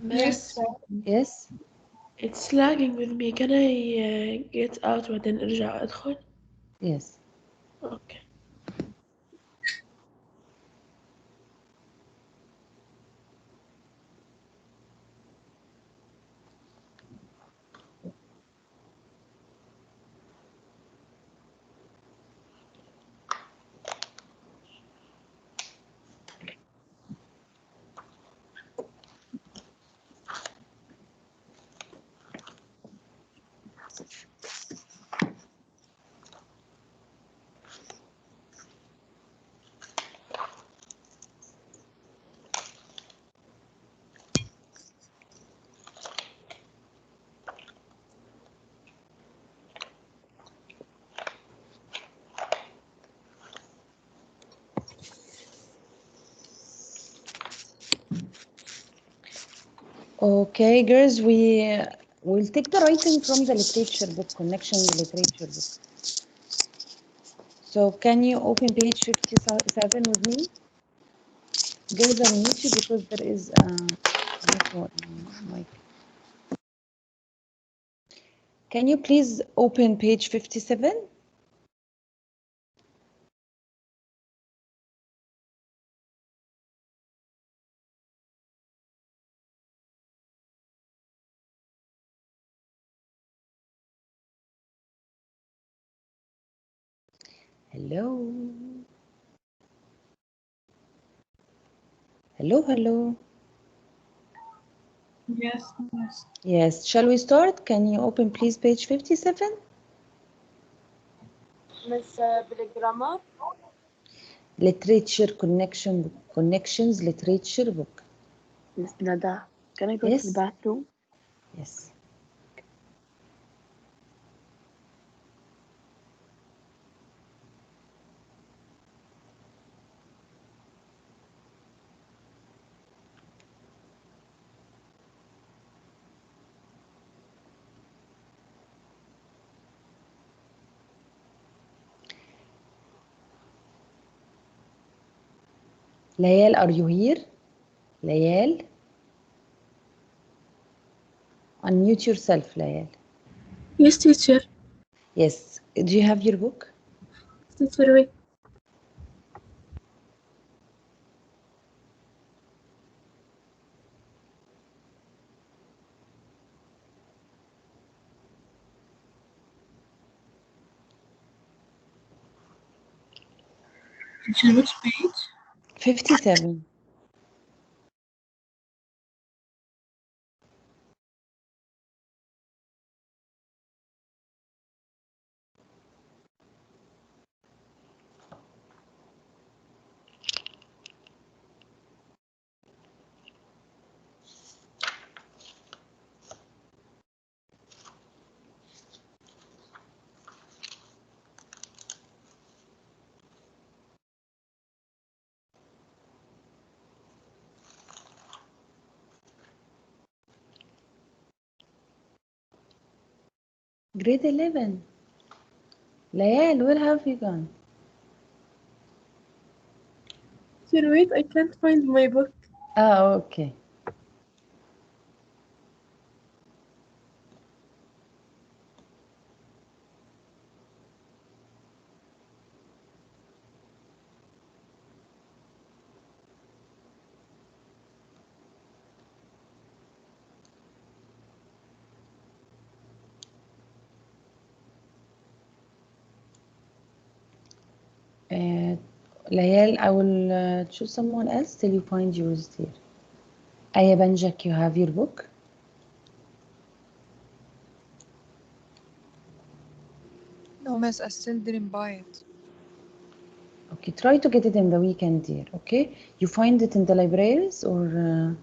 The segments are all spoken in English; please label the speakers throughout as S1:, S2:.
S1: Mass,
S2: Yes.
S1: it's lagging with me. Can I get out وبعدين ارجع ادخل؟
S2: Yes.
S1: Okay.
S2: Okay, girls, we'll take the writing from the literature book, connection literature book. So can you open page 57 with me? Girls are on YouTube because there is a mic. Can you please open page 57? Hello. Hello, hello.
S3: Yes.
S2: Yes, shall we start? Can you open please page 57?
S4: Miss بالجرامر.
S2: Literature connections literature book.
S4: Miss Nada, can I go
S2: Yes.
S4: to the bathroom?
S2: Yes. Layal, are you here? Layal? Unmute yourself, Layal.
S3: Yes, teacher.
S2: Yes. Do you have your book?
S3: Teacher, wait. Teacher, which page?
S2: 57. Grade 11. Layal, where have you gone?
S3: Teacher, wait, I can't find my book.
S2: Ah, okay. Layal, I will choose someone else till you find yours here. Aya Banjak, you have your book?
S5: No, miss, I still didn't buy it.
S2: Okay, try to get it in the weekend, dear. Okay, you find it in the libraries or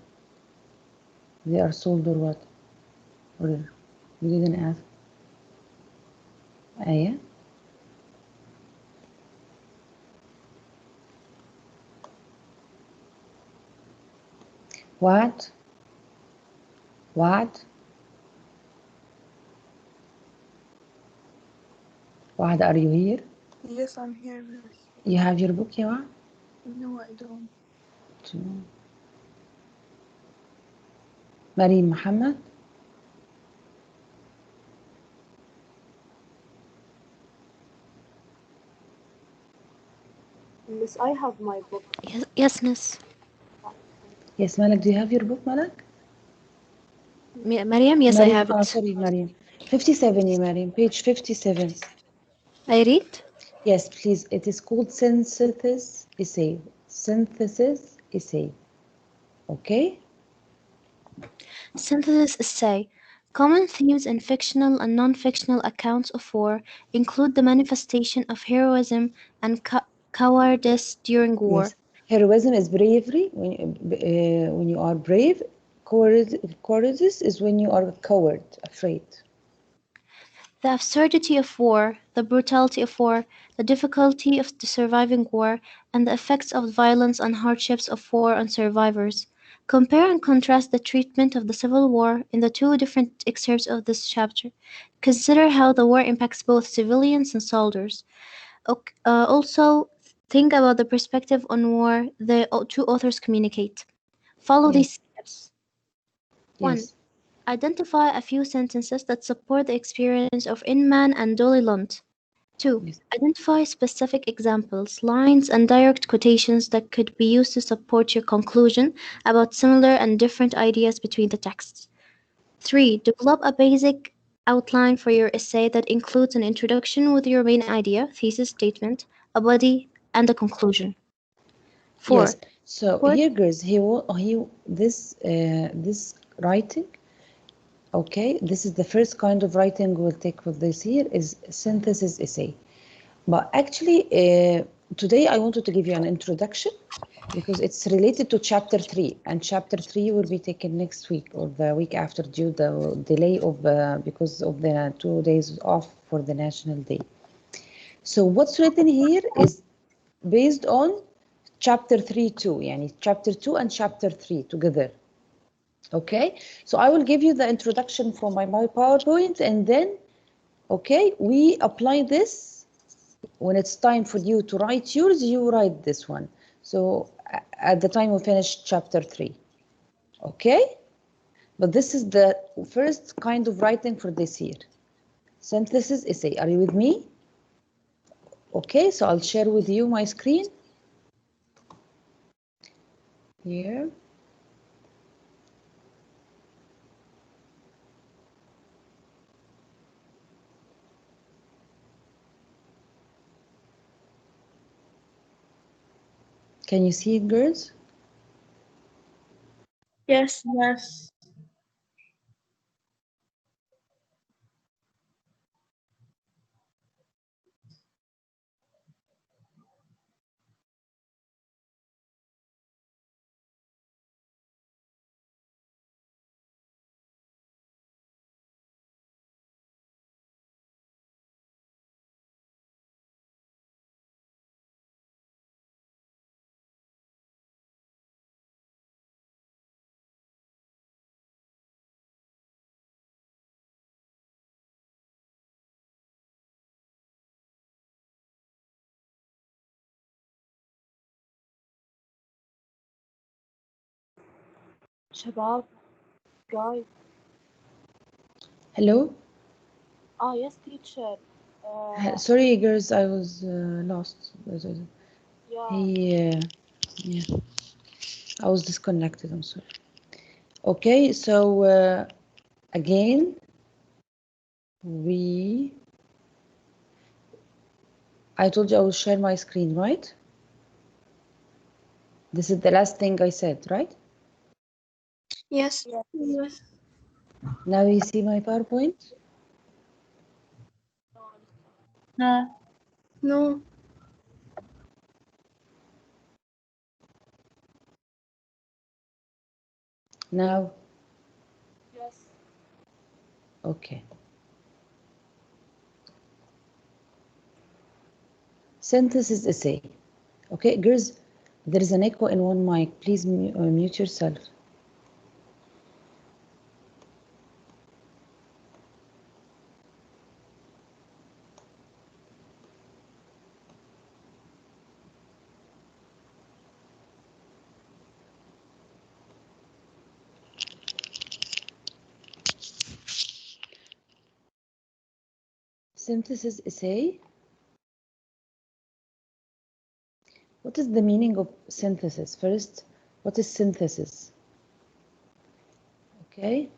S2: they are sold or what? Or you didn't ask? Aya? What? What? Wahd, are you here?
S5: Yes, I'm here, miss.
S2: You have your book, ya Wahd?
S5: No, I don't.
S2: مريم محمد.
S4: Miss, I have my book.
S6: Yes, Miss.
S2: Yes, Malak, do you have your book, Malak?
S6: Mariam, yes, I have it.
S2: Sorry, Mariam. 57, yeah, Mariam, page 57.
S6: I read.
S2: Yes, please. It is called synthesis essay. Synthesis essay. Okay?
S6: Synthesis essay. Common themes in fictional and non-fictional accounts of war include the manifestation of heroism and cowardice during war.
S2: Yes. Heroism is bravery when you are brave. Cowardice is when you are coward, afraid.
S6: The absurdity of war, the brutality of war, the difficulty of surviving war, and the effects of violence and hardships of war on survivors. Compare and contrast the treatment of the Civil War in the two different excerpts of this chapter. Consider how the war impacts both civilians and soldiers. Also, think about the perspective on war the two authors communicate. Follow
S2: Yes.
S6: these steps. 1.
S2: Yes.
S6: Identify a few sentences that support the experience of Inman and Dolly Lunt. 2.
S2: Yes.
S6: Identify specific examples, lines, and direct quotations that could be used to support your conclusion about similar and different ideas between the texts. 3. Develop a basic outline for your essay that includes an introduction with your main idea, thesis statement, a body, and a conclusion. 4.
S2: Yes. So here, girls, this writing. Okay, this is the first kind of writing we'll take for this here is synthesis essay. But actually, today I wanted to give you an introduction because it's related to chapter 3, and chapter 3 will be taken next week or the week after due the delay of because of the 2 days off for the National Day. So what's written here is based on chapter 3 too, yani chapter 2 and chapter 3 together. Okay, so I will give you the introduction from my PowerPoint, and then, okay, we apply this. When it's time for you to write yours, you write this one. So at the time we finish chapter 3, okay? But this is the first kind of writing for this year. Synthesis essay, are you with me? Okay, so I'll share with you my screen. Here. Can you see it, girls?
S3: Yes. Yes.
S4: Shabab, guys.
S2: Hello?
S4: Yes, teacher.
S2: Sorry, girls, I was lost.
S4: Yeah.
S2: Hey, yeah, I was disconnected, I'm sorry. Okay, so again, I told you I will share my screen, right? This is the last thing I said, right?
S3: Yes.
S4: Yes.
S2: Now you see my PowerPoint?
S3: No. No.
S2: Now?
S4: Yes.
S2: Okay. Synthesis essay. Okay, girls, there is an echo in one mic. Please mute yourself. synthesis essay. What is the meaning of synthesis? First, what is synthesis? Okay.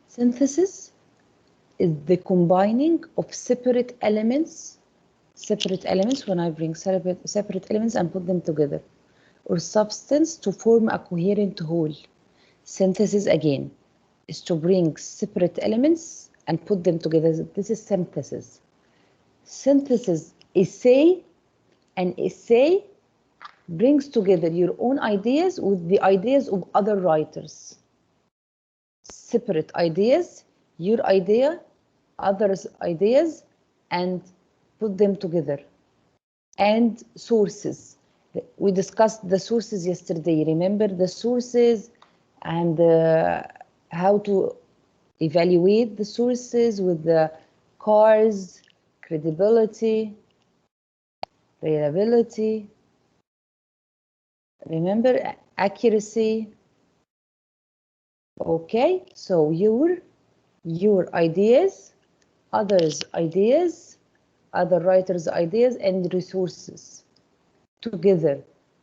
S2: Synthesis is the combining of separate elements when I bring separate elements and put them together, or substance to form a coherent whole. Synthesis again is to bring separate elements and put them together. This is synthesis. Synthesis essay, an essay brings together your own ideas with the ideas of other writers. Separate ideas, your idea, others' ideas, and put them together. And sources. We discussed the sources yesterday. Remember the sources and how to evaluate the sources with the CARS, credibility, reliability. Remember accuracy. Okay, so your ideas, others' ideas, other writers' ideas, and resources together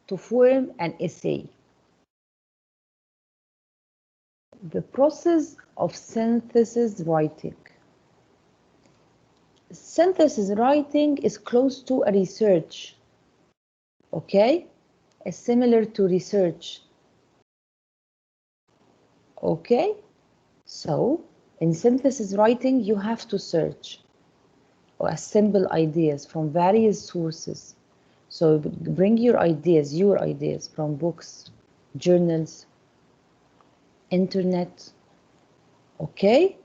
S2: to form an essay. The process of synthesis writing. Synthesis writing is close to a research. Okay, it's similar to research. Okay, so in synthesis writing, you have to search or assemble ideas from various sources. So bring your ideas from books, journals, internet. Okay,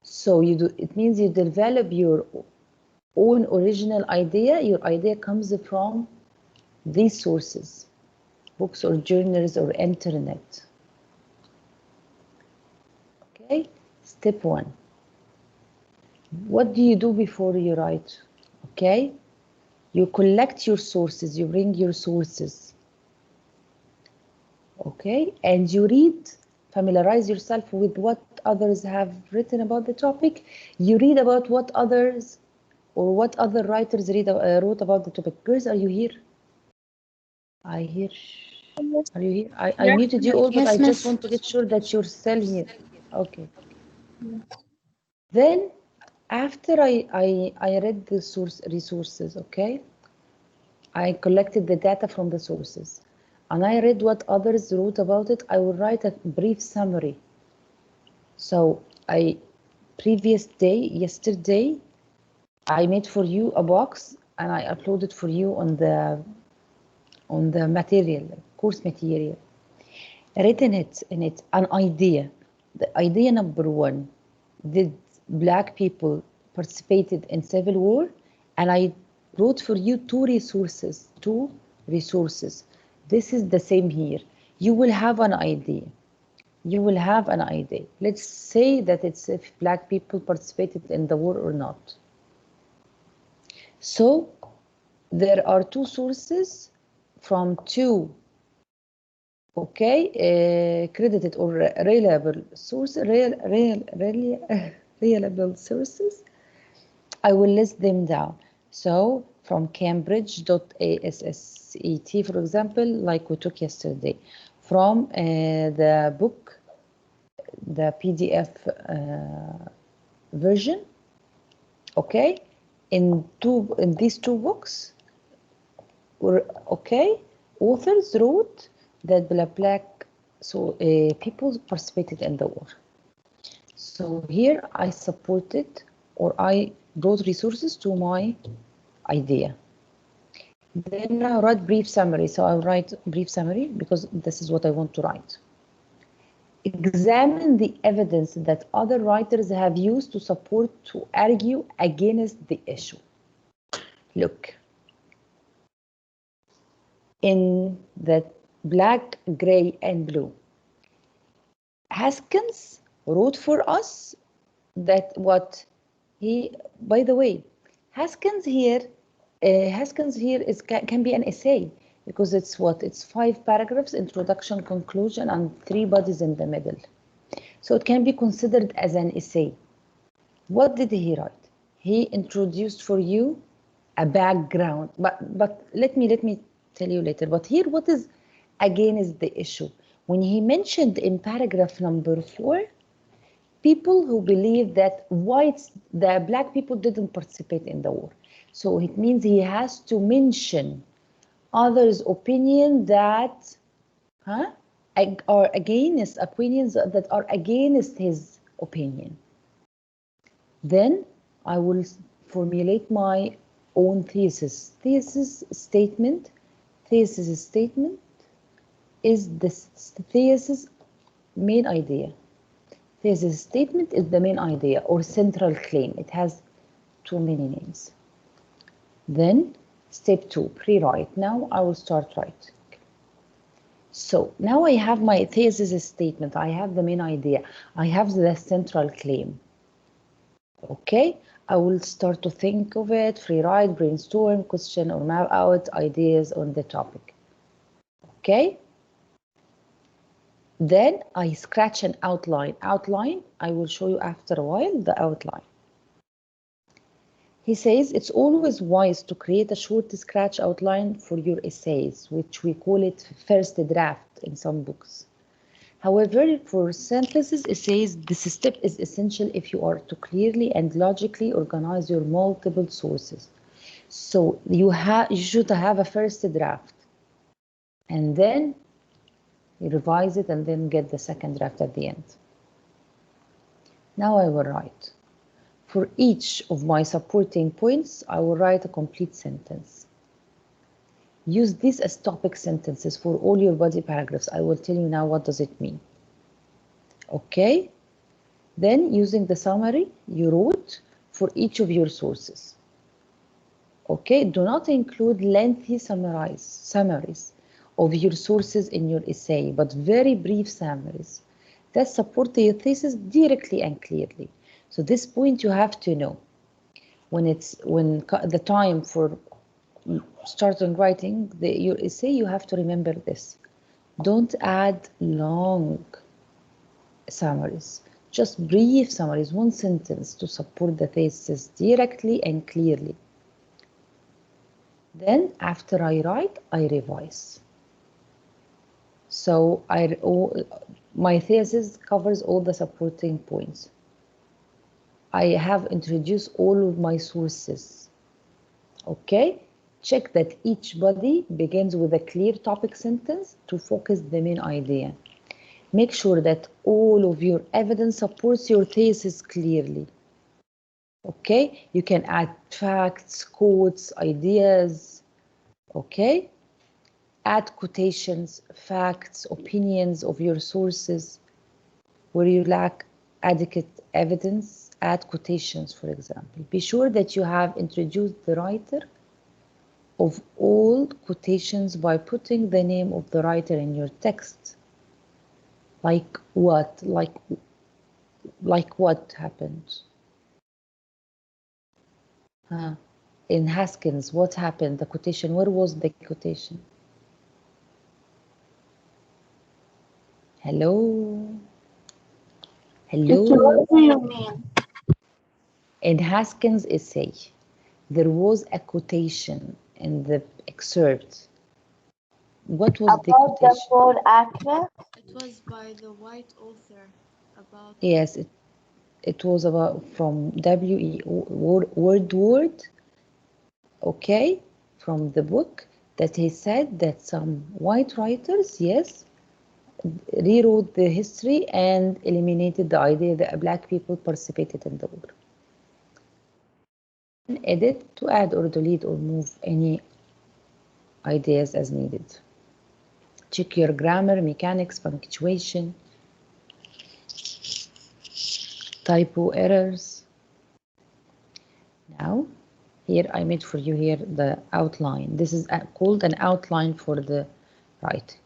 S2: so it means you develop your own original idea. Your idea comes from these sources, books or journals or internet. Okay, step 1. What do you do before you write? Okay, you collect your sources, you bring your sources. Okay, and you read, familiarize yourself with what others have written about the topic. You read about what others or what other writers wrote about the topic. Girls, are you here? I hear. Are you here? I muted you all, but
S6: Yes,
S2: I just
S6: miss.
S2: want to get sure that you're still here. Okay. Then, after I read the resources, okay, I collected the data from the sources, and I read what others wrote about it. I will write a brief summary. So yesterday, I made for you a box and I uploaded for you on the material, course material. Written in it an idea. The idea number 1, did Black people participated in Civil War? And I wrote for you 2 resources. This is the same here. You will have an idea. Let's say that it's if Black people participated in the war or not. So there are 2 sources from 2 credited or reliable sources. Reliable sources. I will list them down. So from Cambridge.ASSET, for example, like we took yesterday, from the book, the PDF version. Okay, in these 2 books, authors wrote that Black people participated in the war. So here I supported, or I brought resources to my idea. Then I write brief summary. So I'll write brief summary because this is what I want to write. Examine the evidence that other writers have used to argue against the issue. Look, in the black, gray, and blue, Haskins wrote for us that what he, by the way, Haskins here can be an essay because it's 5 paragraphs, introduction, conclusion, and 3 bodies in the middle. So it can be considered as an essay. What did he write? He introduced for you a background, but let me tell you later. But here, what is again is the issue? When he mentioned in paragraph number 4, people who believe that the black people didn't participate in the war. So it means he has to mention others' opinion that are against opinions that are against his opinion. Then I will formulate my own thesis. Thesis statement is the thesis main idea. Thesis statement is the main idea or central claim. It has too many names. Then step 2, pre-write. Now I will start writing. So now I have my thesis statement. I have the main idea. I have the central claim. Okay, I will start to think of it, free write, brainstorm, question or map out ideas on the topic. Okay. Then I scratch an outline. I will show you after a while the outline. He says it's always wise to create a short scratch outline for your essays, which we call it first draft in some books. However, for synthesis essays, this step is essential if you are to clearly and logically organize your multiple sources. So you should have a first draft, and then you revise it and then get the second draft at the end. Now I will write. For each of my supporting points, I will write a complete sentence. Use these as topic sentences for all your body paragraphs. I will tell you now what does it mean. Okay? Then using the summary you wrote for each of your sources. Okay? Do not include lengthy summaries of your sources in your essay, but very brief summaries that support your thesis directly and clearly. So this point you have to know. When the time for starting writing your essay, you have to remember this. Don't add long summaries, just brief summaries, one sentence to support the thesis directly and clearly. Then after I write, I revise. So my thesis covers all the supporting points. I have introduced all of my sources. Okay? Check that each body begins with a clear topic sentence to focus the main idea. Make sure that all of your evidence supports your thesis clearly. Okay? You can add facts, quotes, ideas. Okay? Add quotations, facts, opinions of your sources. Where you lack adequate evidence, add quotations, for example. Be sure that you have introduced the writer of all quotations by putting the name of the writer in your text. Like what? Like what happened? In Haskins, what happened? The quotation, where was the quotation? Hello? Hello?
S4: What do you mean?
S2: In Haskins' essay, there was a quotation in the excerpt. What was the
S4: About the
S2: quotation?
S4: four acre?
S6: It was by the white author about.
S2: Yes, it was about from W.E. Woodward, okay, from the book, that he said that some white writers, yes, rewrote the history and eliminated the idea that black people participated in the war. Edit to add or delete or move any ideas as needed. Check your grammar, mechanics, punctuation, typo errors. Now, here I made for you here the outline. This is called an outline for the writing.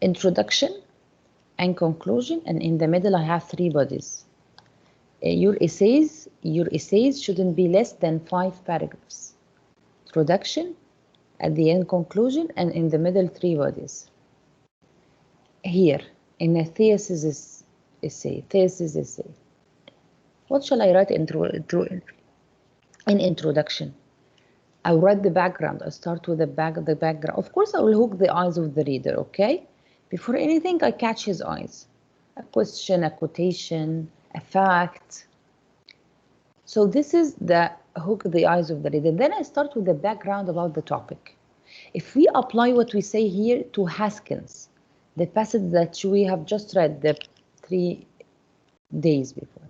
S2: Introduction and conclusion, and in the middle I have 3 bodies. Your essays shouldn't be less than 5 paragraphs. Introduction, at the end conclusion, and in the middle 3 bodies. Here in a thesis essay, thesis essay. What shall I write in introduction? I'll write the background. I'll start with the background. Of course, I will hook the eyes of the reader, okay? Before anything, I catch his eyes. A question, a quotation, a fact. So this is the hook the eyes of the reader. Then I start with the background about the topic. If we apply what we say here to Haskins, the passage that we have just read the 3 days before.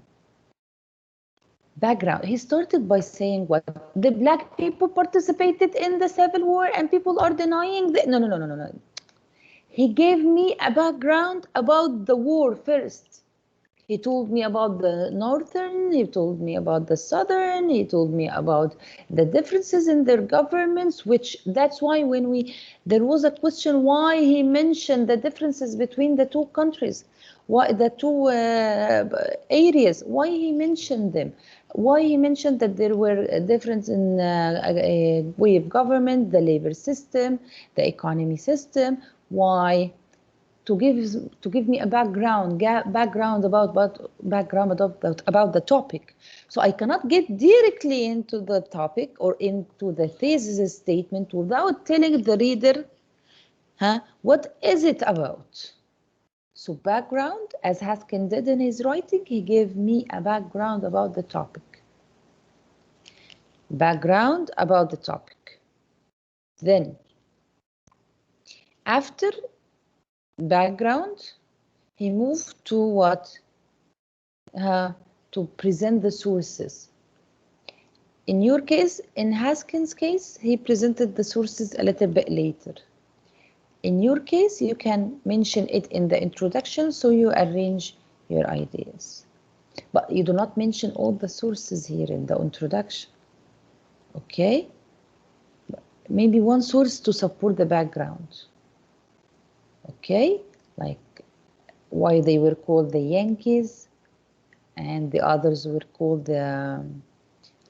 S2: Background. He started by saying what? The black people participated in the Civil War and people are denying that. No. He gave me a background about the war first. He told me about the northern, he told me about the southern, he told me about the differences in their governments, which that's why when there was a question why he mentioned the differences between the two countries, why the two areas, why he mentioned them, why he mentioned that there were a difference in a way of government, the labor system, the economy system, why. To give me a background about the topic. So I cannot get directly into the topic or into the thesis statement without telling the reader, what is it about? So background, as Haskin did in his writing, he gave me a background about the topic. Background about the topic. Then, after background, he moved to what? To present the sources. In your case, in Haskins' case, he presented the sources a little bit later. In your case, you can mention it in the introduction, so you arrange your ideas. But you do not mention all the sources here in the introduction. Okay? Maybe one source to support the background. Okay, like why they were called the Yankees and the others were called the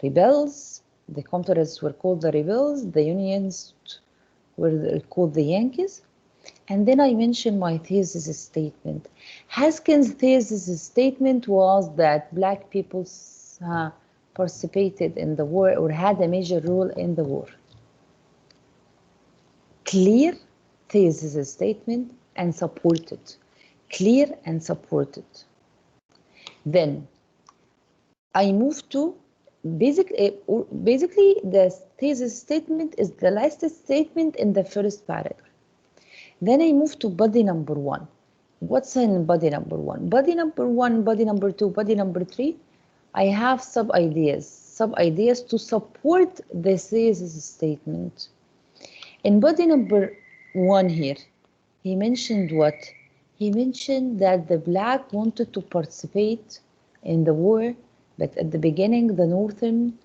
S2: rebels, the Confederates were called the rebels, the Unions were called the Yankees. And then I mentioned my thesis statement. Haskins' thesis statement was that black people participated in the war or had a major role in the war. Clear thesis statement and supported. Clear and supported. Then I move to basically the thesis statement is the last statement in the first paragraph. Then I move to body number 1. What's in body number 1? Body number 1, body number 2, body number 3. I have sub-ideas to support the thesis statement. In body number 1 here, he mentioned what? He mentioned that the black wanted to participate in the war, but at the beginning the northern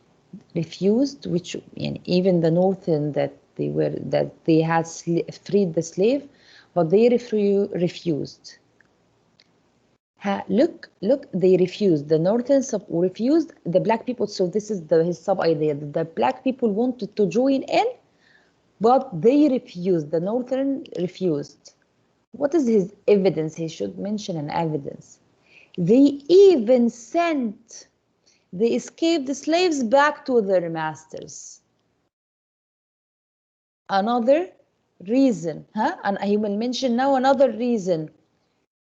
S2: refused, which even the northern that they had freed the slave, but they refused. Look, they refused. The northern refused, the black people. So this is his sub idea. The black people wanted to join in, but they refused. The northern refused. What is his evidence? He should mention an evidence. They even sent the escaped slaves back to their masters. Another reason, and I will mention now another reason.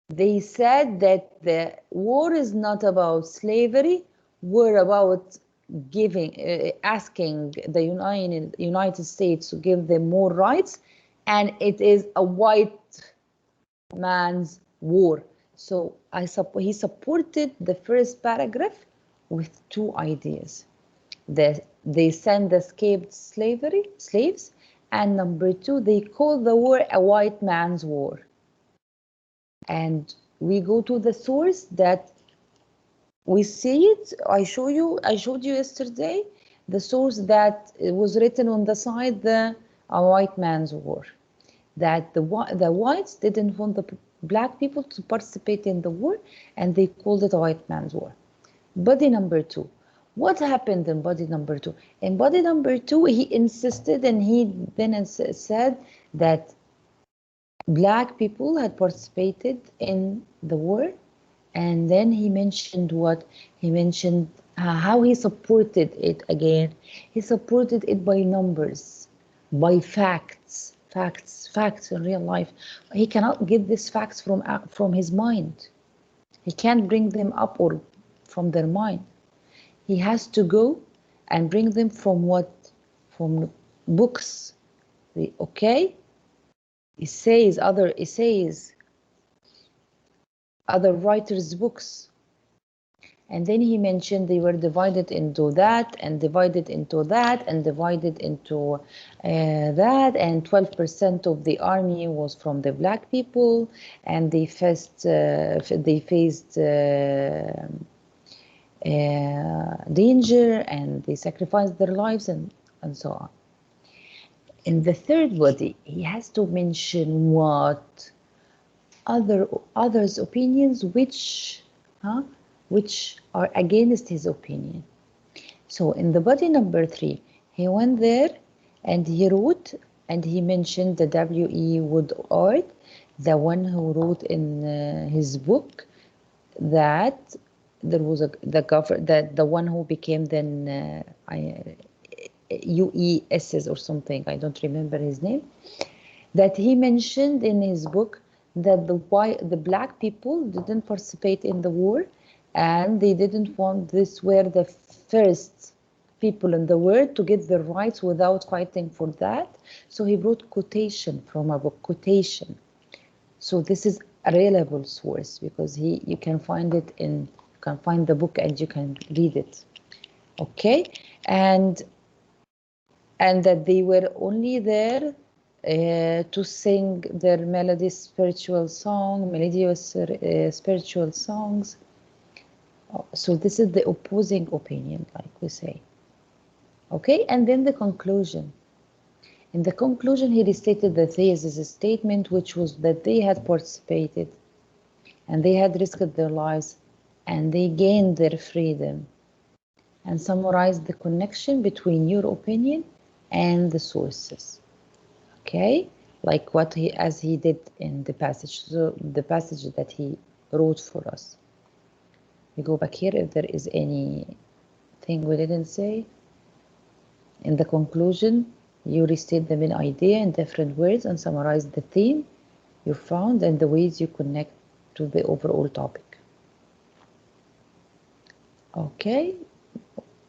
S2: They said that the war is not about slavery, we're about asking the United States to give them more rights, and it is a white man's war. So he supported the first paragraph with 2 ideas. They send the escaped slaves, and number 2, they call the war a white man's war. And we go to the source that we see it. I showed you yesterday the source that was written on the side, a white man's war. That the whites didn't want the black people to participate in the war, and they called it a white man's war. Body number 2. What happened in body number 2? In body number 2, he insisted, and he then said that black people had participated in the war, And then he mentioned what? He mentioned how he supported it again. He supported it by numbers, by facts, facts in real life. He cannot get these facts from his mind. He can't bring them up or from their mind. He has to go and bring them from what? From books. Okay? Essays, other essays, other writers' books. And then he mentioned they were divided into that and divided into that and divided into that, and 12% of the army was from the black people, and they faced danger, and they sacrificed their lives, and so on. In the third body, he has to mention what? Others' opinions which are against his opinion. So in the body number 3, he went there and he wrote, and he mentioned the W.E. Woodard, the one who wrote in his book that there was the one who became then UESs or something, I don't remember his name, that he mentioned in his book that the black people didn't participate in the war, and they didn't want this were the first people in the world to get their rights without fighting for that. So he wrote quotation from a book, quotation. So this is a reliable source because you can find it you can find the book and you can read it. Okay, and that they were only there to sing their melodious spiritual songs. So this is the opposing opinion, like we say. Okay, and then the conclusion. In the conclusion, he restated the thesis statement, which was that they had participated and they had risked their lives and they gained their freedom, and summarized the connection between your opinion and the sources. Okay, like as he did in the passage, so the passage that he wrote for us. We go back here if there is anything we didn't say. In the conclusion, you restate the main idea in different words and summarize the theme you found and the ways you connect to the overall topic. Okay,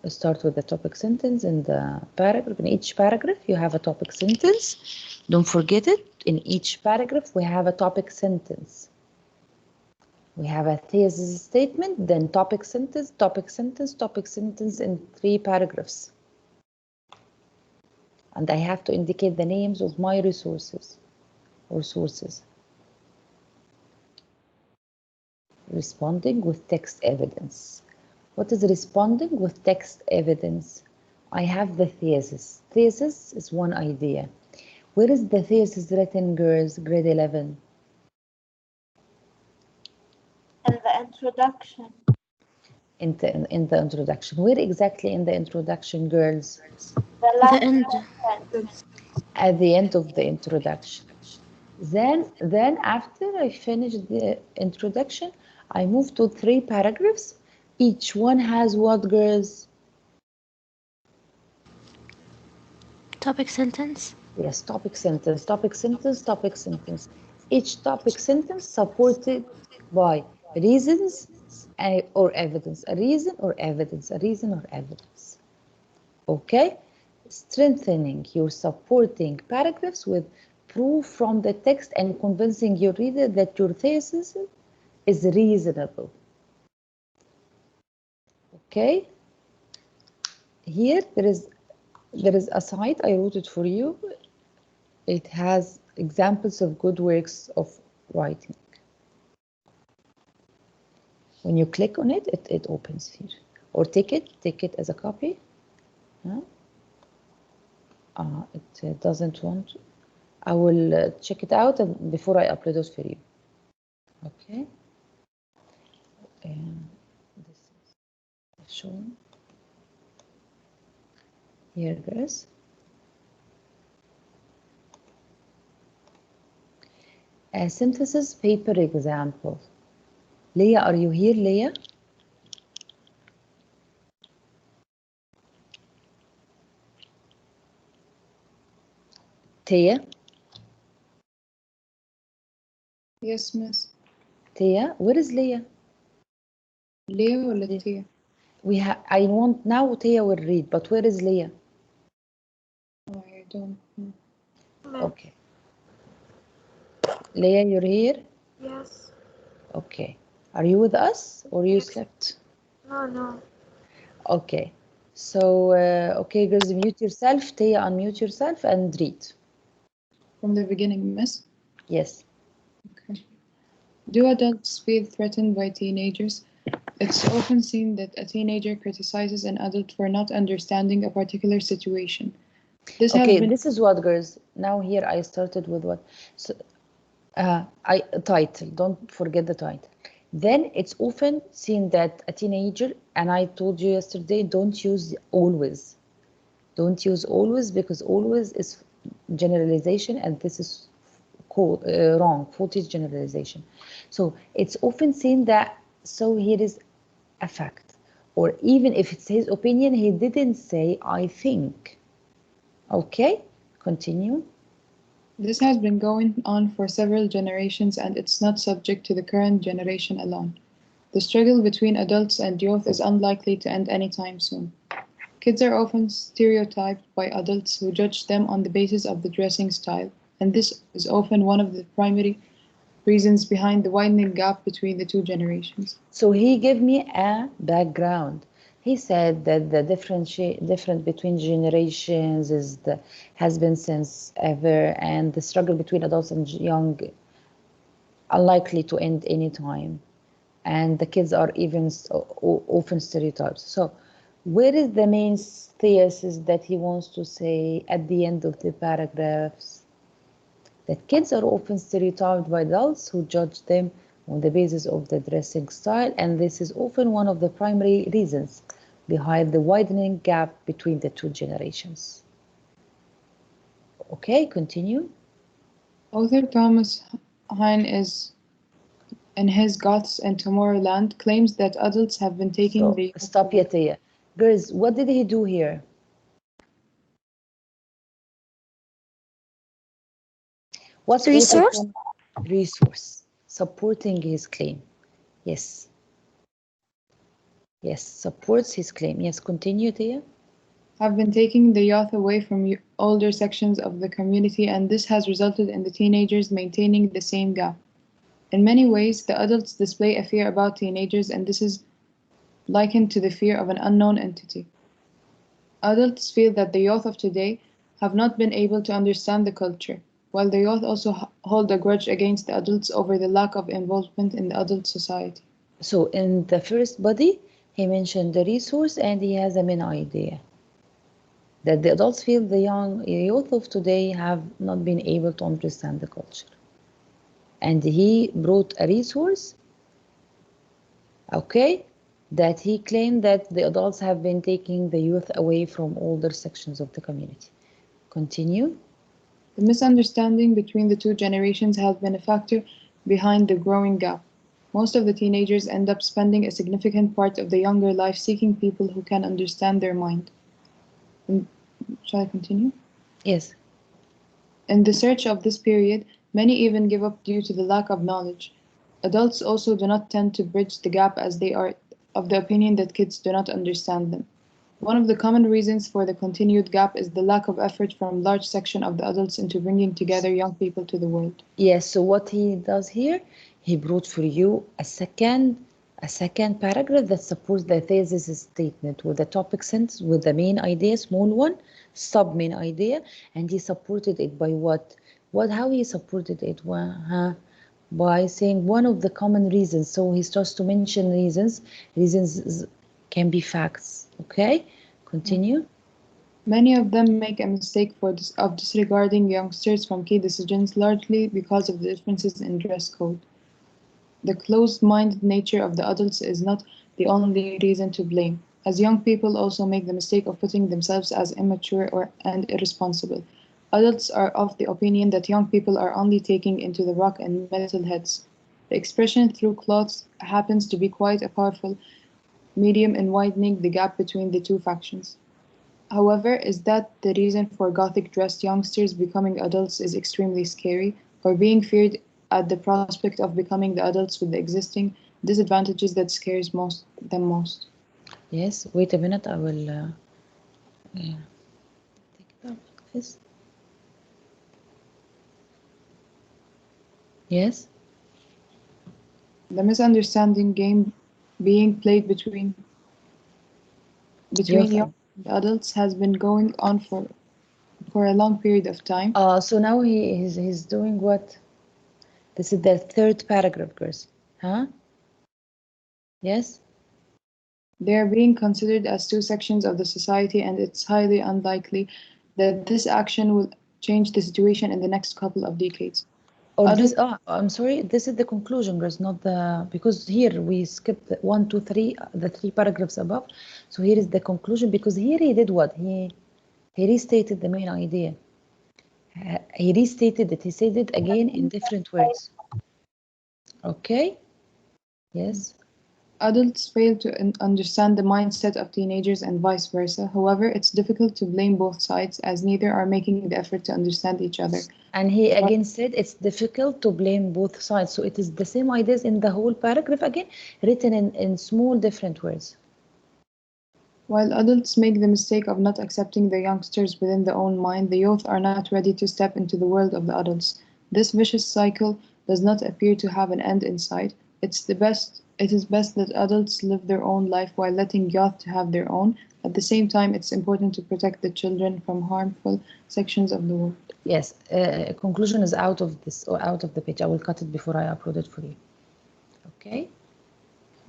S2: let's start with the topic sentence in the paragraph. In each paragraph, you have a topic sentence. Don't forget it. In each paragraph, we have a topic sentence. We have a thesis statement, then topic sentence, topic sentence, topic sentence in 3 paragraphs. And I have to indicate the names of my resources or sources. Responding with text evidence. What is responding with text evidence? I have the thesis. Thesis is one idea. Where is the thesis written, girls, grade 11?
S4: In the introduction.
S2: In the introduction. Where exactly in the introduction, girls?
S4: The last
S6: end.
S4: sentence.
S2: At the end of the introduction. Then after I finish the introduction, I move to 3 paragraphs. Each one has what, girls?
S6: Topic sentence.
S2: Yes, topic sentence, topic sentence, topic sentence. Each topic sentence supported by reasons or evidence. A reason or evidence, a reason or evidence. Okay? Strengthening your supporting paragraphs with proof from the text and convincing your reader that your thesis is reasonable. Okay? Here there is a site, I wrote it for you. It has examples of good works of writing. When you click on it, it opens here. Or take it as a copy. Huh? It doesn't want to. I will check it out and before I upload it for you. Okay. This is shown. Here it is. A synthesis paper example. Leah, are you here, Leah? Tia?
S5: Yes, miss.
S2: Tia? Where is Leah?
S5: Leah or Latia?
S2: I want now Tia will read, but where is Leah?
S5: Oh, I don't know.
S2: Okay. Leah, you're here?
S3: Yes.
S2: Okay. Are you with us or you slept?
S3: No.
S2: Okay. So, okay, girls, mute yourself. Tia, unmute yourself and read.
S5: From the beginning, miss.
S2: Yes.
S5: Okay. Do adults feel threatened by teenagers? It's often seen that a teenager criticizes an adult for not understanding a particular situation. This has
S2: Okay,
S5: been
S2: this is what, girls. Now here I started with what? So, title. Don't forget the title. Then it's often seen that a teenager, and I told you yesterday, don't use always. Don't use always because always is generalization, and this is wrong, faulty generalization. So it's often seen that, so here is a fact. Or even if it's his opinion, he didn't say, I think. Okay, continue.
S5: This has been going on for several generations and it's not subject to the current generation alone. The struggle between adults and youth is unlikely to end anytime soon. Kids are often stereotyped by adults who judge them on the basis of the dressing style, and this is often one of the primary reasons behind the widening gap between the two generations.
S2: So he gave me a background. He said that the difference between generations has been since ever, and the struggle between adults and young unlikely to end anytime. And the kids are even often stereotypes. So where is the main thesis that he wants to say at the end of the paragraphs? That kids are often stereotyped by adults who judge them on the basis of the dressing style, and this is often one of the primary reasons behind the widening gap between the two generations. Okay, continue.
S5: Author Thomas Hein is in his Goths and Tomorrowland claims that adults have been taking the
S2: Stop, Yatia. Girls, what did he do here? What's
S3: Resource?
S2: resource? Supporting his claim. Yes. Yes, supports his claim. Yes, continue, Tia.
S5: have been taking the youth away from older sections of the community, and this has resulted in the teenagers maintaining the same gap. In many ways, the adults display a fear about teenagers, and this is likened to the fear of an unknown entity. Adults feel that the youth of today have not been able to understand the culture, while the youth also hold a grudge against the adults over the lack of involvement in the adult society.
S2: So in the first body, he mentioned the resource and he has a main idea. That the adults feel the young youth of today have not been able to understand the culture. And he brought a resource, okay, that he claimed that the adults have been taking the youth away from older sections of the community. Continue.
S5: The misunderstanding between the two generations has been a factor behind the growing gap. Most of the teenagers end up spending a significant part of their younger life seeking people who can understand their mind. Shall I continue?
S2: Yes.
S5: In the search of this period, many even give up due to the lack of knowledge. Adults also do not tend to bridge the gap as they are of the opinion that kids do not understand them. One of the common reasons for the continued gap is the lack of effort from large section of the adults into bringing together young people to the world.
S2: Yes, so what he does here, he brought for you a second paragraph that supports the thesis statement with the topic sentence, with the main idea, small one, sub main idea, and he supported it by what? How he supported it? By saying one of the common reasons. So he starts to mention reasons. Reasons can be facts. Okay, continue.
S5: Many of them make a mistake of disregarding youngsters from key decisions largely because of the differences in dress code. The closed-minded nature of the adults is not the only reason to blame, as young people also make the mistake of putting themselves as immature and irresponsible. Adults are of the opinion that young people are only taking into the rock and metal heads. The expression through cloths happens to be quite a powerful medium in widening the gap between the two factions. However, is that the reason for Gothic-dressed youngsters becoming adults is extremely scary, or being feared at the prospect of becoming the adults with the existing disadvantages that scares them most?
S2: Yes, wait a minute, I will take it out like this. Yes,
S5: The misunderstanding game being played between
S2: youth.
S5: young and adults has been going on for a long period of time.
S2: So now he's doing what? This is the third paragraph, girls. Huh? Yes?
S5: They are being considered as two sections of the society, and it's highly unlikely that this action will change the situation in the next couple of decades.
S2: Or this, I'm sorry, this is the conclusion, girls, not the, because here we skipped the 1, 2, 3, the 3 paragraphs above. So here is the conclusion, because here he did what? He restated the main idea. He restated it, he said it again in different words. Okay? Yes?
S5: Adults fail to understand the mindset of teenagers and vice versa. However, it's difficult to blame both sides as neither are making the effort to understand each other.
S2: And he again said it's difficult to blame both sides. So it is the same ideas in the whole paragraph again, written in small different words.
S5: While adults make the mistake of not accepting the youngsters within their own mind, the youth are not ready to step into the world of the adults. This vicious cycle does not appear to have an end in sight. It is best that adults live their own life while letting youth to have their own. At the same time, it's important to protect the children from harmful sections of the world.
S2: Yes, conclusion is out of this or out of the page. I will cut it before I upload it for you. Okay,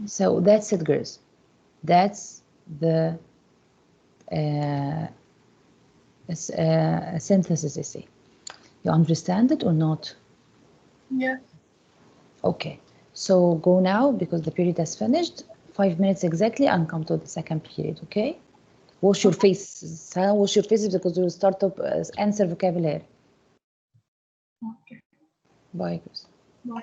S2: so that's it, girls. That's the synthesis essay. You understand it or not?
S1: Yeah.
S2: Okay, so go now because the period has finished. 5 minutes exactly and come to the second period, okay? Wash your faces. Wash your faces because we'll start to answer vocabulary.
S1: Okay.
S2: Bye, girls.
S1: Bye.